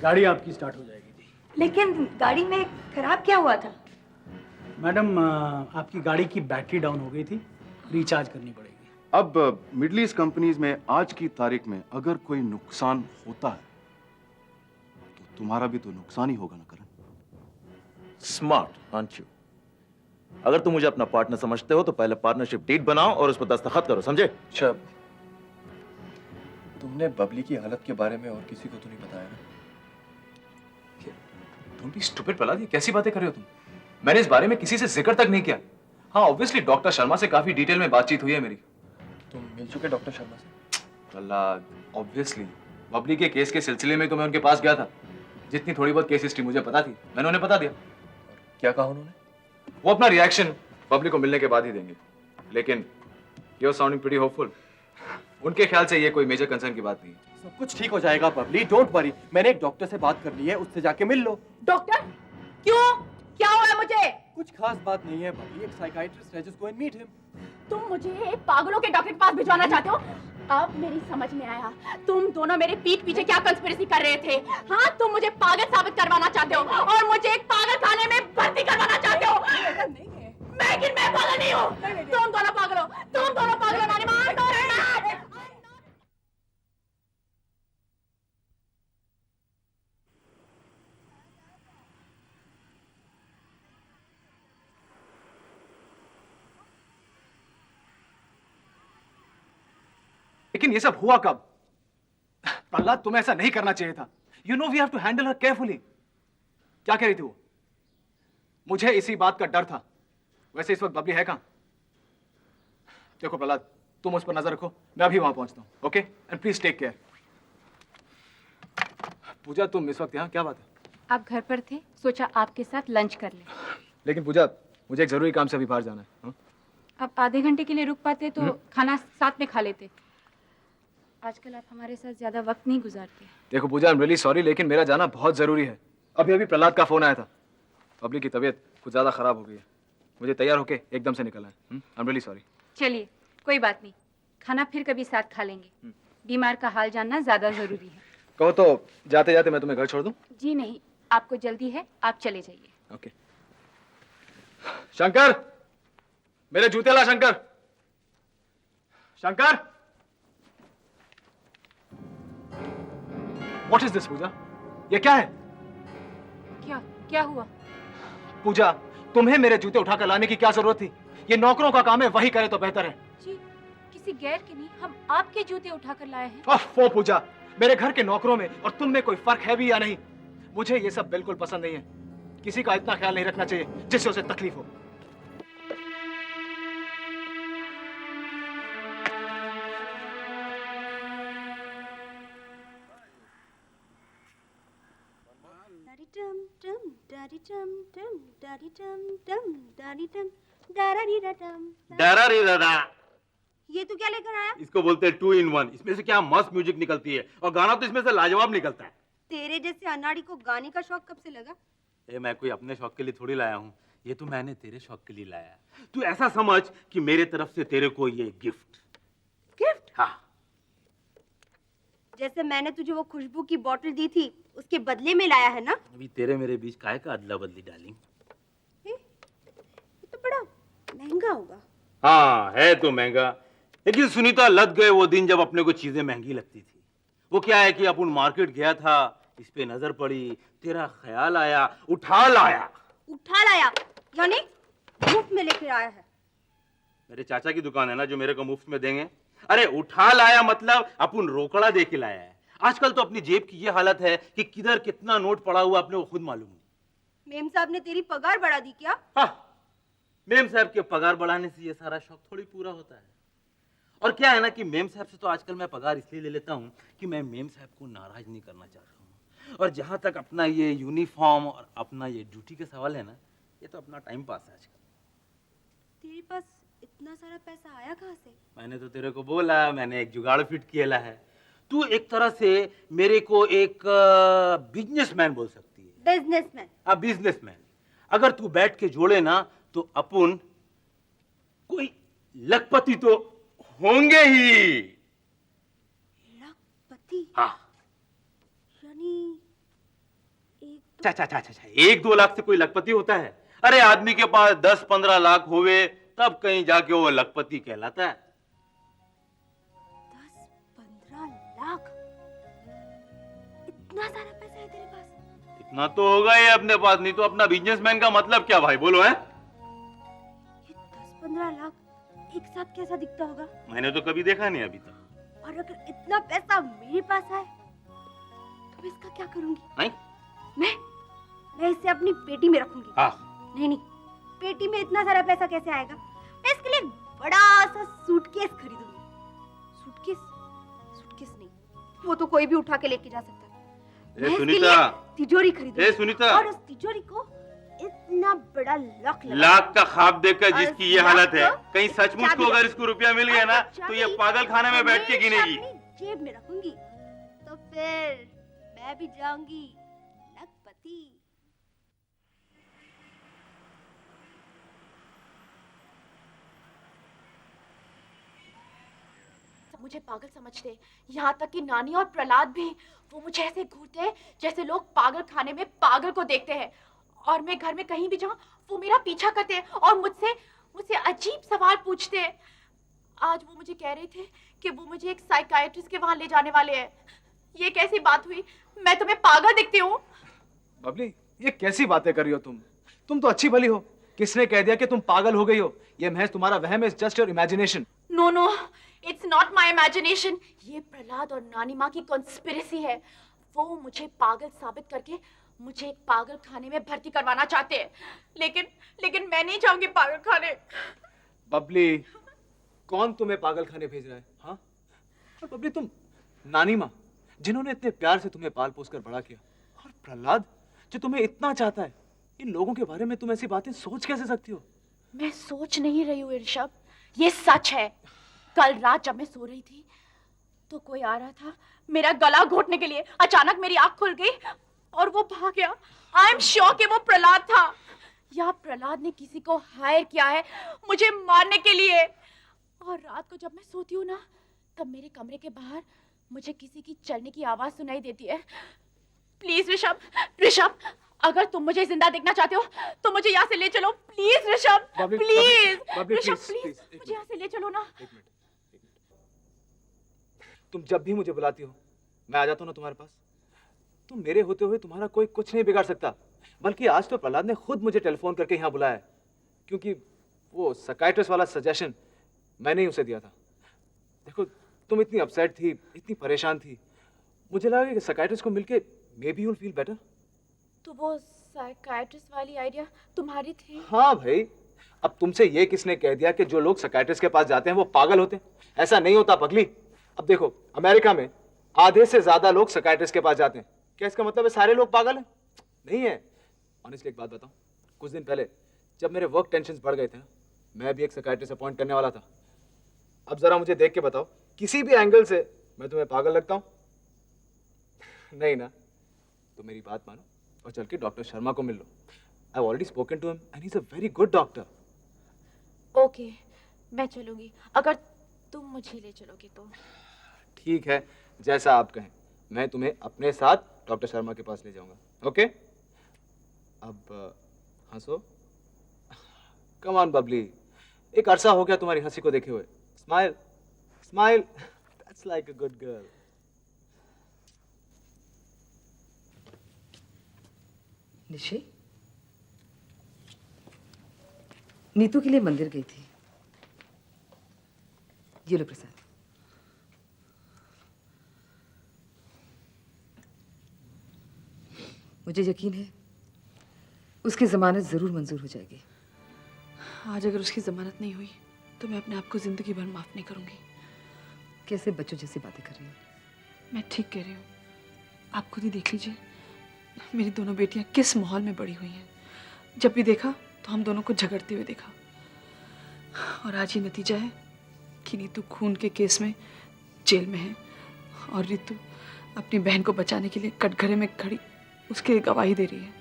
गाड़ी आपकी स्टार्ट हो जाएगी जी। लेकिन गाड़ी में खराब क्या हुआ था? मैडम आपकी गाड़ी की बैटरी डाउन हो गई थी, रिचार्ज करनी पड़ेगी। अब मिडल ईस्ट कंपनीज में आज की तारीख में अगर कोई नुकसान होता है तो तुम्हारा भी तो नुकसान ही होगा ना करण। Smart aunt you? अगर तुम मुझे अपना पार्टनर समझते हो तो पहले पार्टनरशिप डीड बनाओ और उस पर दस्तखत करो, समझे? अच्छा, तुमने बबली की हालत के बारे में और किसी को तो नहीं बताया ना? तुम भी स्टूपिड प्रहलाद, ये कैसी बातें कर रहे हो तुम? मैंने इस बारे में किसी से जिक्र तक नहीं किया। हाँ, ऑब्वियसली डॉक्टर शर्मा से काफी डिटेल में बातचीत हुई है मेरी। तुम मिल चुके डॉक्टर शर्मा से? प्रहलाद, ऑब्वियसली बबली के केस के सिलसिले में तो मैं उनके पास गया था। जितनी थोड़ी बहुत केस हिस्ट्री मुझे पता थी मैंने उन्हें बता दिया। क्या कहा उन्होंने? वो अपना रिएक्शन बबली को मिलने के बाद ही देंगे, लेकिन you are sounding pretty hopeful. उनके ख्याल से ये कोई मेजर कंसर्न की बात नहीं है। सब कुछ ठीक हो जाएगा बबली, डोंट वरी। मैंने एक डॉक्टर से बात कर ली है, उससे जाके मिल लो। डॉक्टर? क्यों? क्या हुआ मुझे? कुछ खास बात नहीं है बबली, एक साइकियाट्रिस्ट है, just go and meet him. तुम मुझे पागलों के डॉक्टर के पास भिजवाना चाहते हो? अब मेरी समझ में आया, तुम दोनों मेरे पीठ पीछे क्या कंस्पिरेसी कर रहे थे। हाँ, तुम मुझे पागल साबित करवाना चाहते हो और मुझे एक पागल खाने में भर्ती करवाना चाहते हो। लेकिन मैं पागल नहीं हूँ। तुम दोनों पागल हो, तुम दोनों पागल हो। नानीमान, लेकिन ये सब हुआ कब? प्रहलाद, तुम्हें ऐसा नहीं करना चाहिए था। You know we have to handle her carefully. क्या कह रही थी वो? मुझे इसी बात का डर था। वैसे इस वक्त बबली है कहां? देखो प्रहलाद, तुम उस पर नजर रखो, मैं अभी वहां पहुंचता हूं, okay? And please take care. Pooja, तुम इस वक्त यहां, क्या बात है? आप घर पर थे, सोचा आपके साथ लंच कर ले। लेकिन पूजा, मुझे एक जरूरी काम से अभी बाहर जाना है। हाँ? आप आधे घंटे के लिए रुक पाते तो खाना साथ में खा लेते। आजकल आप हमारे साथ ज्यादा वक्त नहीं गुजारते। देखो पूजा, आई एम रियली सॉरी, लेकिन मेरा जाना बहुत जरूरी है। अभी अभी प्रहलाद का फोन आया था, बबली की तबीयत कुछ ज्यादा खराब हो गई है। मुझे तैयार होके एकदम से निकलना है। I am really sorry. चलिए, कोई बात नहीं, खाना फिर कभी साथ खा लेंगे। बीमार का हाल जानना ज्यादा जरूरी है। कहो तो जाते जाते मैं तुम्हें घर छोड़ दूं? जी नहीं, आपको जल्दी है, आप चले जाइए। ओके। शंकर, मेरे जूते ला। Shankar, Shankar! What is this, पूजा? ये क्या है? क्या क्या हुआ? पूजा, तुम्हें मेरे जूते उठाकर लाने की क्या जरूरत थी? ये नौकरों का काम है, वही करे तो बेहतर है। जी, किसी गैर के नहीं, हम आपके जूते उठाकर लाए हैं। अफ़्फ़ो पूजा, मेरे घर के नौकरों में और तुम में कोई फर्क है भी या नहीं? मुझे ये सब बिल्कुल पसंद नहीं है। किसी का इतना ख्याल नहीं रखना चाहिए जिससे उसे तकलीफ हो। ये तू क्या लेकर आया? इसको बोलते हैं 2 in 1। इसमें से क्या मस्त म्यूजिक निकलती है और गाना तो इसमें से लाजवाब निकलता है। तेरे जैसे अनाड़ी को गाने का शौक कब से लगा? मैं कोई अपने शौक के लिए थोड़ी लाया हूँ, ये तो मैंने तेरे शौक के लिए लाया है। तू ऐसा समझ कि मेरे तरफ से तेरे को ये गिफ्ट। गिफ्ट? हाँ। जैसे मैंने तुझे वो खुशबू की बोतल दी थी उसके बदले में लाया है ना? अभी तेरे मेरे बीच काहे का अदला बदली डार्लिंग? ये तो बड़ा महंगा होगा। हाँ, है तो महंगा, लेकिन सुनीता लग गए वो दिन जब अपने को चीजें महंगी लगती थी। वो क्या है कि अपन मार्केट गया था, इस पे नजर पड़ी, तेरा ख्याल आया, उठा लाया। उठा लाया यानी मुफ्त में लेकर आया है? मेरे चाचा की दुकान है ना जो मेरे को मुफ्त में देंगे। अरे उठा लाया मतलब अपन रोकड़ा दे के लाया है। आजकल तो अपनी जेब की ये हालत है कि किधर कितना नोट पड़ा हुआ अपने को खुद मालूम नहीं। मेम साहब ने तेरी पगार बढ़ा दी क्या? हाँ, मेम साहब के पगार बढ़ाने से ये सारा शौक थोड़ी पूरा होता है। और क्या है ना कि मेम साहब से तो आजकल मैं पगार इसलिए ले लेता हूँ कि मैं मेम साहब को नाराज नहीं करना चाहता हूँ। और जहां तक अपना ये यूनिफॉर्म और अपना ये ड्यूटी का सवाल है ना, ये तो अपना टाइम पास है आजकल। तेरे पास इतना सारा पैसा आया कहाँ से? मैंने तो तेरे को बोला, मैंने एक जुगाड़ फिट किया है। तू एक तरह से मेरे को एक बिजनेसमैन बोल सकती है। बिजनेसमैन? हाँ, बिजनेसमैन। अगर तू बैठ के जोड़े ना तो अपन कोई लखपति तो होंगे ही। लखपति? हाँ। यानी तो। चा 1-2 लाख से कोई लखपति होता है? अरे आदमी के पास 10-15 लाख होवे तब कहीं जाके वो लखपति कहलाता है। 10-15 लाख, इतना सारा पैसा है तेरे पास? इतना तो होगा ही अपने पास, नहीं तो अपना बिजनेसमैन का मतलब क्या भाई, बोलो है? ये 10-15 लाख एक साथ कैसा दिखता होगा? मैंने तो कभी देखा नहीं अभी तक। और अगर इतना पैसा मेरे पास है तो मैं इसका क्या करूंगी? नहीं? मैं इसे अपनी पेटी में रखूंगी। हाँ। नहीं, पेटी में इतना सारा पैसा कैसे आएगा? मैं इसके लिए एक बड़ा सा सूटकेस खरीदूंगी। सूटकेस नहीं, वो तो कोई भी उठा के लेके जा सकता है। मैं इसके सुनीता, लिए तिजोरी खरीदूंगी। सुनीता, और उस तिजोरी को इतना बड़ा लॉक लगा, लाख का ख्वाब देखकर और जिसकी ये लाख हालत है, को कहीं सचमुच चाबी को अगर रख- इसको रुपया मिल गया ना तो ये पागल खाने में बैठ के गिनेगी। अपनी जेब में रखूंगी तो फिर मैं भी जाऊंगी लखपति। मुझे पागल समझते, यहाँ तक कि नानी और प्रहलाद भी। वो मुझे ऐसे घूरते हैं जैसे लोग पागल खाने में पागल को देखते हैं। और मैं घर में कहीं भी जाऊं वो मेरा पीछा करते हैं और मुझसे अजीब सवाल पूछते हैं। आज वो मुझे कह रहे थे कि वो मुझे एक साइकियाट्रिस्ट के वहां ले जाने वाले हैं। ये कैसी बात हुई? मैं तुम्हें पागल दिखती हूँ? बबली, ये कैसी बातें कर रही हो तुम? तुम तो अच्छी भली हो। किसने कह दिया कि तुम पागल हो गई हो? ये महज तुम्हारा वहम है, just your imagination. No, it's not my imagination. ये प्रहलाद और नानी माँ की कॉन्स्पिरेसी है। वो मुझे पागल साबित करके मुझे एक पागल खाने में भर्ती करवाना चाहते हैं। लेकिन मैं नहीं जाऊंगी पागल खाने। बबली, कौन तुम्हें पागल खाने भेज रहा है? हाँ? और बबली, तुम नानी माँ जिन्होंने इतने प्यार से तुम्हें पाल पोस कर बड़ा किया, और प्रहलाद जो तुम्हें इतना चाहता है, इन लोगों के बारे में तुम ऐसी बातें सोच कैसे सकती हो? मैं सोच नहीं रही हूँ ऋषभ, ये सच है। कल रात जब मैं सो रही थी तो कोई आ रहा था मेरा गला घोटने के लिए। अचानक मेरी आंख खुल गई और वो भाग गया। आई एम श्योर कि वो प्रहलाद था, या प्रहलाद ने किसी को हायर किया है मुझे मारने के लिए। और रात को जब मैं सोती हूँ ना, तब मेरे कमरे के बाहर मुझे किसी की चलने की आवाज सुनाई देती है। प्लीज ऋषभ, अगर तुम मुझे जिंदा देखना चाहते हो तो मुझे यहाँ से ले चलो। Please Rishabh, please Rishabh, please मुझे यहाँ से ले चलो ना। एक मिनट। तुम जब भी मुझे बुलाती हो मैं आ जाता हूँ ना तुम्हारे पास। तुम मेरे होते हुए तुम्हारा कोई कुछ नहीं बिगाड़ सकता। बल्कि आज तो प्रहलाद ने खुद मुझे टेलीफोन करके यहाँ बुलाया है, क्योंकि वो साइकियाट्रिस्ट वाला सजेशन मैंने ही उसे दिया था। देखो, तुम इतनी अपसेट थी, इतनी परेशान थी, मुझे लगा कि साइकियाट्रिस्ट को मिलके may be you will feel better. तो वो साइकियाट्रिस्ट वाली आइडिया तुम्हारी थी? हाँ भाई, अब तुमसे ये किसने कह दिया कि जो लोग साइकियाट्रिस्ट के पास जाते हैं वो पागल होते हैं? ऐसा नहीं होता पगली। अब देखो, अमेरिका में आधे से ज्यादा लोग साइकियाट्रिस्ट के पास जाते हैं। क्या इसका मतलब है सारे लोग पागल हैं? नहीं है। ऑनेस्टली एक बात बताऊं, कुछ दिन पहले जब मेरे वर्क टेंशन बढ़ गए थे ना, मैं भी एक साइकियाट्रिस्ट अपॉइंट करने वाला था। अब जरा मुझे देख के बताओ, किसी भी एंगल से मैं तुम्हें पागल लगता हूं? नहीं ना? तो मेरी बात मानो और चल के डॉक्टर शर्मा को मिल लो। I have already spoken to him and he is a very good doctor. Okay, मैं चलूंगी अगर तुम मुझे ले चलोगे तो। ठीक है, जैसा आप कहें। मैं तुम्हें अपने साथ डॉक्टर शर्मा के पास ले जाऊंगा। ओके? अब हंसो। कम ऑन बबली, एक अरसा हो गया तुम्हारी हंसी को देखे हुए। Smile, smile, that's like a good girl. Nishi, Neetu के लिए मंदिर गई थी। ये लो प्रसाद। मुझे यकीन है उसकी जमानत जरूर मंजूर हो जाएगी। आज अगर उसकी जमानत नहीं हुई तो मैं अपने आप को जिंदगी भर माफ नहीं करूंगी। कैसे बच्चों जैसी बातें कर रही हो? मैं ठीक कह रही हूँ। आप खुद ही देख लीजिए, मेरी दोनों बेटियां किस माहौल में बड़ी हुई हैं। जब भी देखा तो हम दोनों को झगड़ते हुए देखा, और आज ये नतीजा है कि नीतू खून के केस में जेल में है और रितु अपनी बहन को बचाने के लिए कटघरे में खड़ी उसके लिए गवाही दे रही है।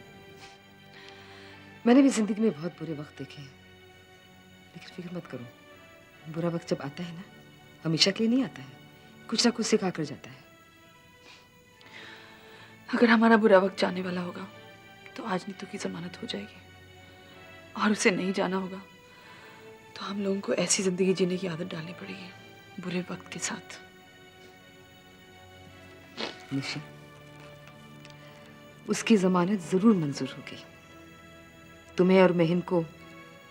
मैंने भी जिंदगी में बहुत बुरे वक्त देखे हैं, लेकिन फिक्र मत करो, बुरा वक्त जब आता है ना, हमेशा के लिए नहीं आता है, कुछ ना कुछ सिखा कर जाता है। अगर हमारा बुरा वक्त जाने वाला होगा तो आज नीतू की जमानत हो जाएगी और उसे नहीं जाना होगा तो हम लोगों को ऐसी जिंदगी जीने की आदत डालनी पड़ेगी बुरे वक्त के साथ। निशी, उसकी जमानत जरूर मंजूर होगी। तुम्हें और महिन को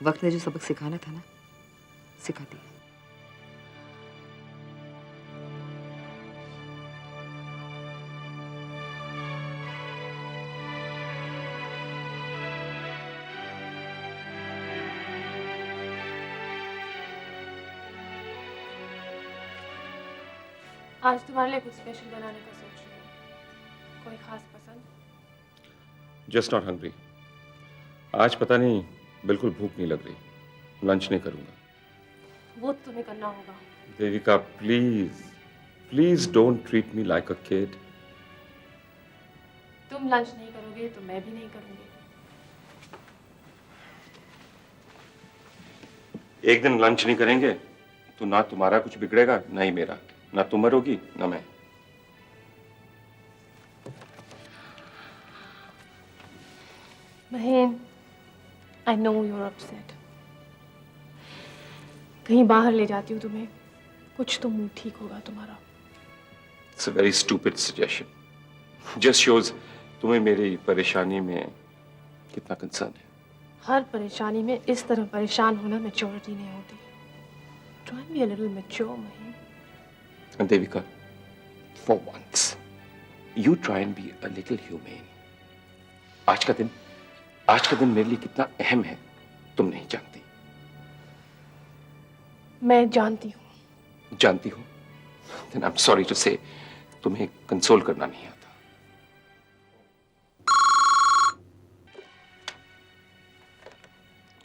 वक्त ने जो सबक सिखाना था ना, सिखा दिया। आज तुम्हारे लिए कुछ स्पेशल बनाने का सोच रही हूँ। कोई खास पसंद? Just not hungry. आज पता नहीं, बिल्कुल भूख नहीं लग रही। लंच नहीं करूंगा। वो तुम्हें करना होगा। Devika please, please don't treat me like a kid. तुम लंच नहीं करोगे तो मैं भी नहीं करूंगी। एक दिन लंच नहीं करेंगे तो ना तुम्हारा कुछ बिगड़ेगा ना ही मेरा। ना तुम मरोगी ना मैं। महीन, I know you're upset. कहीं बाहर ले जाती हूँ तुम्हें, कुछ तो मूड ठीक होगा तुम्हारा। It's a very stupid suggestion. Just shows तुम्हें मेरी परेशानी में कितना कंसर्न है। हर परेशानी में इस तरह परेशान होना मैच्योरिटी नहीं होती। Try and be a little mature, महीन। And Devika, for once, you try and be a little humane. आज का दिन मेरे लिए कितना अहम है तुम नहीं जानती। मैं जानती हूँ। जानती हो? Then I'm sorry to say, तुम्हें कंसोल करना नहीं आता।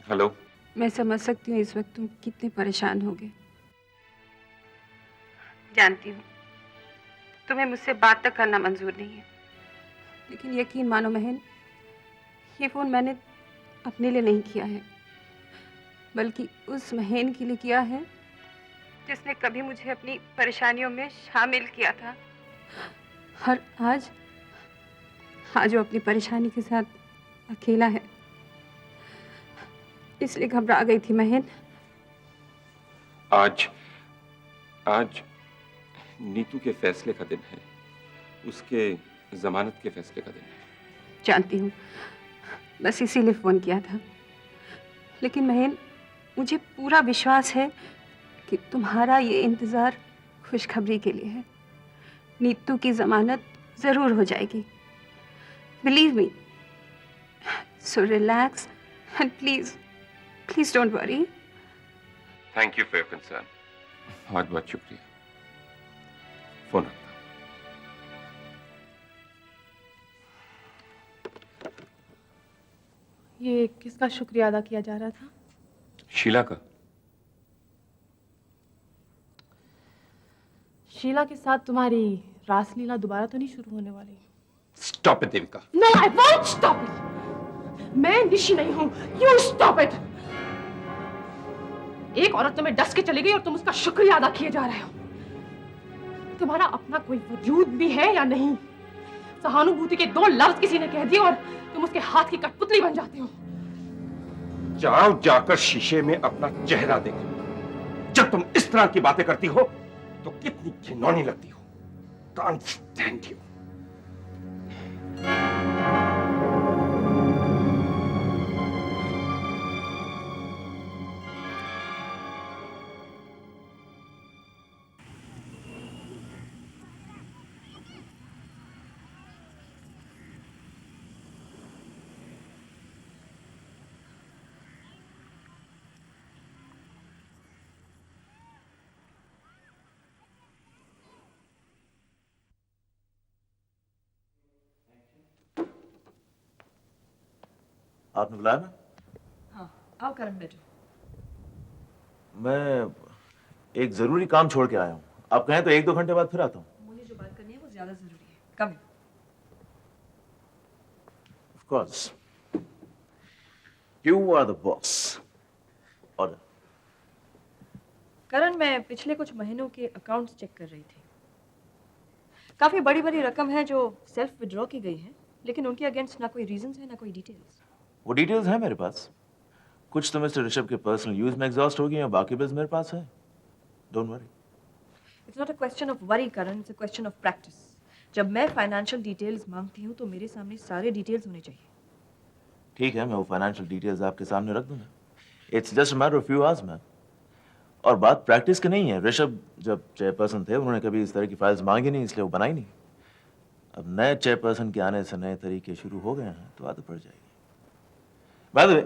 हेलो। मैं समझ सकती हूँ इस वक्त तुम कितने परेशान होगे। जानती हूँ तुम्हें मुझसे बात तक करना मंजूर नहीं है, लेकिन यकीन मानो महन, ये फोन मैंने अपने लिए नहीं किया है, बल्कि उस महन के लिए किया है जिसने कभी मुझे अपनी परेशानियों में शामिल किया था। और आज वो अपनी परेशानी के साथ अकेला है, इसलिए घबरा गई थी महन। आज नीतू के फैसले का दिन है, उसके जमानत के फैसले का दिन है। जानती हूँ, बस इसीलिए फोन किया था। लेकिन महन, मुझे पूरा विश्वास है कि तुम्हारा ये इंतजार खुशखबरी के लिए है। नीतू की जमानत जरूर हो जाएगी। Believe me. So relax and please don't worry. Thank you for your concern. बहुत बहुत शुक्रिया। फोन रखता हूं। ये किसका शुक्रिया अदा किया जा रहा था? शीला का। शीला के साथ तुम्हारी रासलीला दोबारा तो नहीं शुरू होने वाली? Stop it Devika. No, I won't stop it. मैं निशी नहीं हूँ। You stop it. एक औरत तुम्हें डस के चली गई और तुम उसका शुक्रिया अदा किए जा रहे हो। तुम्हारा अपना कोई वजूद भी है या नहीं? सहानुभूति के 2 लफ्ज किसी ने कह दिए और तुम उसके हाथ की कठपुतली बन जाते हो। जाओ जाकर शीशे में अपना चेहरा देखो। जब तुम इस तरह की बातें करती हो तो कितनी घिनौनी लगती हो। Can't stand you. आपने बुलाया ना? हाँ, आओ करण बैठो। मैं एक जरूरी काम छोड़ के आया हूँ। आप कहें तो 1-2 घंटे बाद फिर आता हूँ। मुझे जो बात करनी है वो ज्यादा जरूरी है। कम। Of course. You are the boss. Order. करण, मैं पिछले कुछ महीनों के अकाउंट्स चेक कर रही थी। काफी बड़ी बड़ी रकम है जो सेल्फ विड्रॉ की गई है लेकिन उनके अगेंस्ट ना कोई रीजंस है ना कोई डिटेल्स। वो डिटेल्स हैं मेरे पास। कुछ तो मिस्टर ऋषभ के पर्सनल यूज में एग्जॉस्ट हो गई हैं, बाकी बिल्स मेरे पास है। Don't worry. It's not a question of worry Karan, it's a question of practice. जब मैं फाइनेंशियल डिटेल्स मांगती हूँ तो मेरे सामने सारे डिटेल्स होने चाहिए। ठीक है, मैं वो फाइनेंशियल डिटेल्स आपके सामने रख दूंगा। It's just a matter of few hours ma'am. और बात प्रैक्टिस की नहीं है। ऋषभ जब चेयरपर्सन थे उन्होंने कभी इस तरह की फाइल्स मांगी नहीं, इसलिए वो बनाई नहीं। अब नए चेयरपर्सन के आने से नए तरीके शुरू हो गए हैं तो आदत पड़ जाएगी। बाय द वे,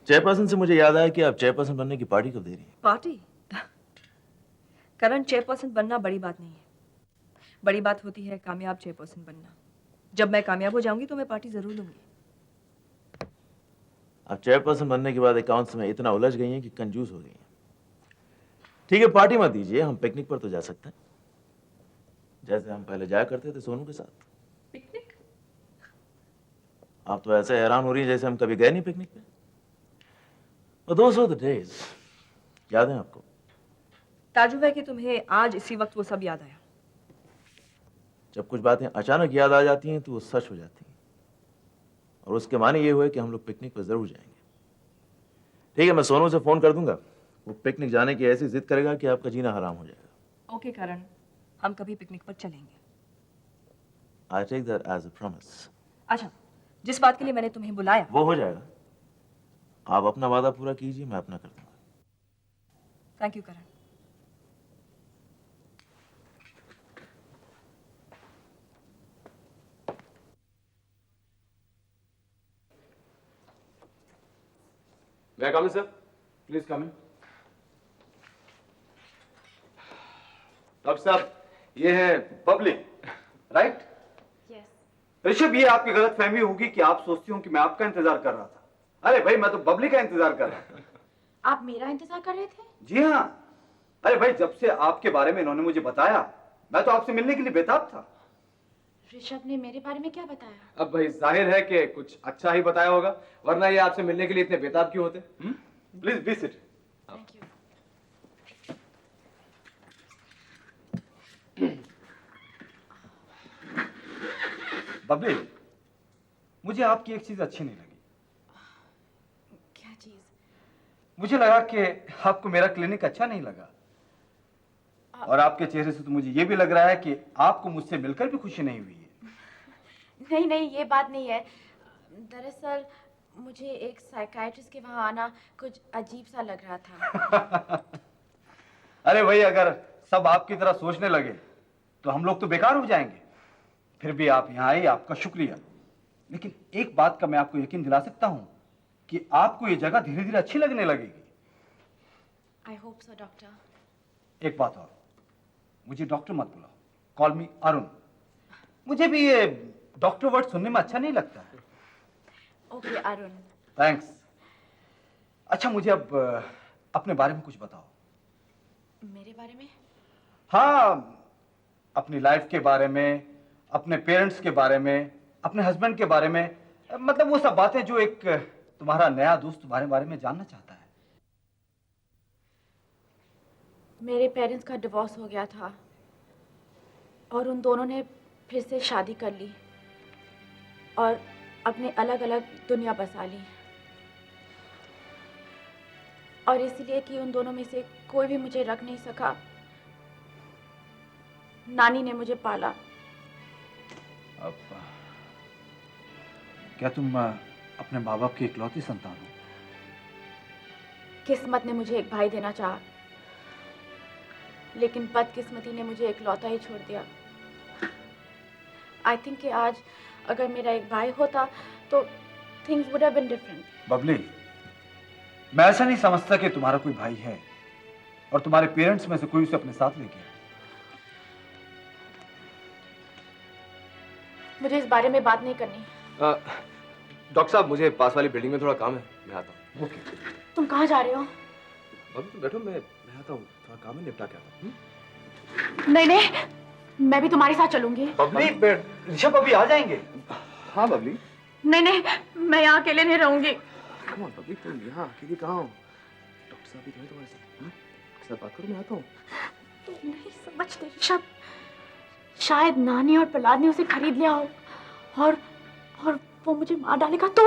चेयरपर्सन से मुझे याद आया कि आप चेयरपर्सन बनने की पार्टी कब दे रही हैं? पार्टी? करण, चेयरपर्सन बनना बड़ी बात नहीं है। बड़ी बात होती है कामयाब चेयरपर्सन बनना। जब मैं कामयाब हो जाऊंगी तो मैं पार्टी जरूर दूंगी। आप चेयरपर्सन बनने के बाद अकाउंट्स में इतना उलझ गई हैं कि कंजूस हो गई हैं। ठीक है, पार्टी मत दीजिए, हम पिकनिक पर तो जा सकते हैं, जैसे हम पहले जाया करते थे सोनू के साथ। पिकनिक? आप तो ऐसे हैरान हो रही हैं जैसे हम कभी गए नहीं पिकनिक पे। But those were the days. याद है आपको? ताजुब है कि तुम्हें आज इसी वक्त वो सब याद आया। जब कुछ बातें अचानक याद आ जाती हैं तो वो सच हो जाती हैं, और उसके माने ये हुए कि हम लोग पिकनिक पर जरूर जाएंगे। ठीक है, मैं सोनू से फोन कर दूंगा। वो पिकनिक जाने की ऐसी जिद करेगा कि आपका जीना हराम हो जाएगा। ओके करण, हम कभी पिकनिक पर चलेंगे। I take that as a promise. अच्छा, जिस बात के लिए मैंने तुम्हें बुलाया वो हो जाएगा। आप अपना वादा पूरा कीजिए, मैं अपना कर दूंगा। Thank you Karan. May I come in, sir? Please come in. Doctor साहब, ये है बबली, राइट? यस। ऋषभ, ये आपकी गलत फहमी होगी कि आप सोचती हो कि मैं आपका इंतजार कर रहा था। अरे भाई, मैं तो बबली का इंतजार कर रहा था। आप मेरा इंतजार कर रहे थे? जी हाँ। अरे भाई, जब से आपके बारे में इन्होंने मुझे बताया, मैं तो आपसे मिलने के लिए बेताब था। ऋषभ ने मेरे बारे में क्या बताया? अब भाई जाहिर है कि कुछ अच्छा ही बताया होगा, वरना ये आपसे मिलने के लिए इतने बेताब क्यों होते? Please be sit. Thank you. Babli, मुझे आपकी एक चीज अच्छी नहीं लगी। क्या चीज? मुझे लगा कि आपको मेरा क्लिनिक अच्छा नहीं लगा, और आपके चेहरे से तो मुझे ये भी लग रहा है कि आपको मुझसे मिलकर भी खुशी नहीं हुई है। नहीं नहीं, ये बात नहीं है। दरअसल मुझे एक साइकियाट्रिस्ट के वहां आना कुछ अजीब सा लग रहा था। अरे भाई, अगर सब आपकी तरह सोचने लगे तो हम लोग तो बेकार हो जाएंगे। फिर भी आप यहाँ आए, आपका शुक्रिया। लेकिन एक बात का मैं आपको यकीन दिला सकता हूँ कि आपको ये जगह धीरे धीरे अच्छी लगने लगेगी। I hope so doctor. एक बात और, मुझे डॉक्टर मत बुलाओ, कॉल मी अरुण। मुझे भी ये डॉक्टर वर्ड सुनने में अच्छा नहीं लगता। ओके अरुण। थैंक्स। अच्छा, मुझे अब अपने बारे में कुछ बताओ। मेरे बारे में? हाँ, अपनी लाइफ के बारे में, अपने पेरेंट्स के बारे में, अपने हस्बैंड के बारे में, मतलब वो सब बातें जो एक तुम्हारा नया दोस्त तुम्हारे बारे में जानना चाहता है। मेरे पेरेंट्स का डिवोर्स हो गया था और उन दोनों ने फिर से शादी कर ली और अपने अलग अलग दुनिया बसा ली। और इसलिए कि उन दोनों में से कोई भी मुझे रख नहीं सका, नानी ने मुझे पाला। अब क्या तुम अपने माँ बाप की इकलौती संतान हो? किस्मत ने मुझे एक भाई देना चाहा, लेकिन बदकिस्मती ने मुझे इकलौता ही छोड़ दिया। आई थिंक कि आज अगर मेरा एक भाई होता तो things would have been different. Babli, मैं ऐसा नहीं समझता कि तुम्हारा कोई भाई है और तुम्हारे पेरेंट्स में से कोई उसे अपने साथ ले गया। मुझे इस बारे में बात नहीं करनी। डॉक्टर साहब, मुझे पास वाली बिल्डिंग में थोड़ा काम है, मैं आता हूँ। ओके। तुम कहाँ जा रहे हो? अभी तुम बैठो, मैं आता हूँ, थोड़ा काम है, निपटा के आता हूँ। नहीं नहीं, मैं भी तुम्हारे साथ चलूंगी। बबली, ऋषभ अभी आ जाएंगे। हाँ बबली। नहीं नहीं, मैं यहाँ अकेले नहीं रहूंगी। कम ऑन बबली, तुम यहाँ अकेली कहाँ हो? डॉक्टर साहब भी तो है तुम्हारे साथ। उसके साथ बात करो, मैं आता हूँ। तुम नहीं समझते ऋषभ, शायद नानी और प्रहलाद ने उसे खरीद लिया हो और मुझे मार डालेगा तो